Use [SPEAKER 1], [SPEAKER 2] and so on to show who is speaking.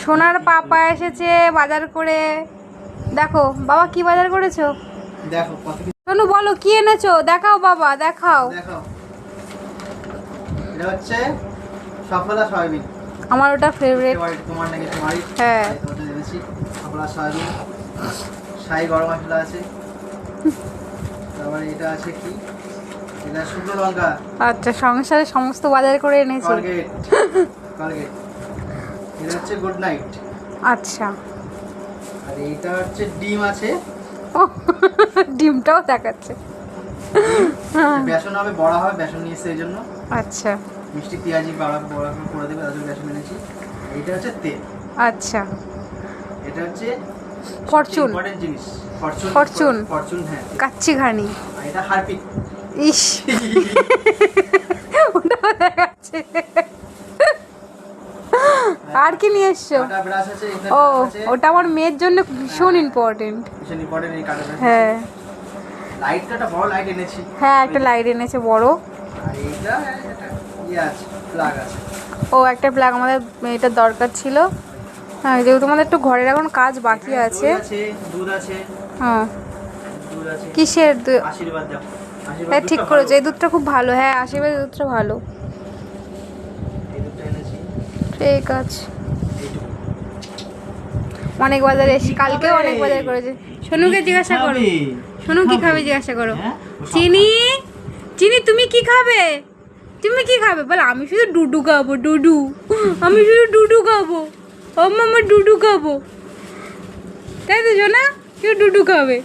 [SPEAKER 1] সোনার পাপা এসেছে বাজার করে। দেখো বাবা কি বাজার করেছো,
[SPEAKER 2] দেখো কত কিছু।
[SPEAKER 1] সোনু বলো কি এনেছো, দেখাও বাবা দেখাও।
[SPEAKER 2] দেখো এটা হচ্ছে সফলা সয়াবিন।
[SPEAKER 1] আমার ওটা ফেভারিট।
[SPEAKER 2] তোমার নাকি তোমারই?
[SPEAKER 1] হ্যাঁ
[SPEAKER 2] তোমাদের এনেছি সফলা সয়াবিন। শাহি গরম মশলা আছে। তারপরে এটা আছে কি, এটা শুকনো লঙ্কা।
[SPEAKER 1] আচ্ছা সংসারে সমস্ত বাজার করে এনেছি।
[SPEAKER 2] Colgate Colgate. এটা হচ্ছে গুড নাইট।
[SPEAKER 1] আচ্ছা
[SPEAKER 2] আর এইটা হচ্ছে ডিম আছে।
[SPEAKER 1] ও ডিমটাও দেখাচ্ছে।
[SPEAKER 2] বেসন হবে, বড়া হবে, বেসন নিয়ে এসে এই জন্য।
[SPEAKER 1] আচ্ছা
[SPEAKER 2] মিষ্টি পেঁয়াজি বড়া বড়া করে দেবে, তার জন্য বেসন এনেছি। এইটা হচ্ছে তেল।
[SPEAKER 1] আচ্ছা
[SPEAKER 2] এটা হচ্ছে
[SPEAKER 1] ফরচুন।
[SPEAKER 2] ইম্পর্টেন্ট জিনিস, ফরচুন।
[SPEAKER 1] ফরচুন
[SPEAKER 2] ফরচুন হ্যাঁ।
[SPEAKER 1] কাচ্চি ঘানি।
[SPEAKER 2] আর এটা হারপিক।
[SPEAKER 1] ইস ওটাও দেখাচ্ছে। আর কি নিয়ে এসছো?
[SPEAKER 2] কাটা ব্রাশ আছে, এখানে
[SPEAKER 1] ও
[SPEAKER 2] আছে।
[SPEAKER 1] ওটা আমার মেয়ের জন্য ভীষণ ইম্পর্টেন্ট।
[SPEAKER 2] ভীষণ ইম্পর্টেন্ট এই কাটা ব্রাশ।
[SPEAKER 1] হ্যাঁ
[SPEAKER 2] লাইটটা একটা বড় লাইট এনেছি।
[SPEAKER 1] হ্যাঁ একটা লাইট এনেছে বড়।
[SPEAKER 2] আর এইটা একটা ইয়ে আছে, প্লাগ আছে।
[SPEAKER 1] ও একটা প্লাগ আমাদের এটার দরকার ছিল। হ্যাঁ যেহেতু তোমাদের একটু ঘরের এখন কাজ বাকি
[SPEAKER 2] এখানে
[SPEAKER 1] আছে।
[SPEAKER 2] দই আছে, দুধ আছে।
[SPEAKER 1] হ্যাঁ
[SPEAKER 2] দুধ আছে।
[SPEAKER 1] কিসের
[SPEAKER 2] আশীর্বাদ দেখো।
[SPEAKER 1] হ্যাঁ ঠিক করেছো, এই দুধটা খুব ভালো। হ্যাঁ আশীর্বাদ দুধটা ভালো।
[SPEAKER 2] এই দুধটা এনেছি।
[SPEAKER 1] ঠিক আছে
[SPEAKER 2] এইটুকু।
[SPEAKER 1] অনেক বাজারে এসে কালকেও অনেক বাজার করেছে। সোনুকে জিজ্ঞাসা করো, সোনু কি খাবে জিজ্ঞাসা করো। চিনি চিনি তুমি কি খাবে, তুমি কি খাবে বল। আমি শুধু ডুডু খাবো, ডুডু আমি শুধু ডুডু খাবো, আমার ডুডু খাবো। তাই তো সোনা কেউ ডুডু খাবে।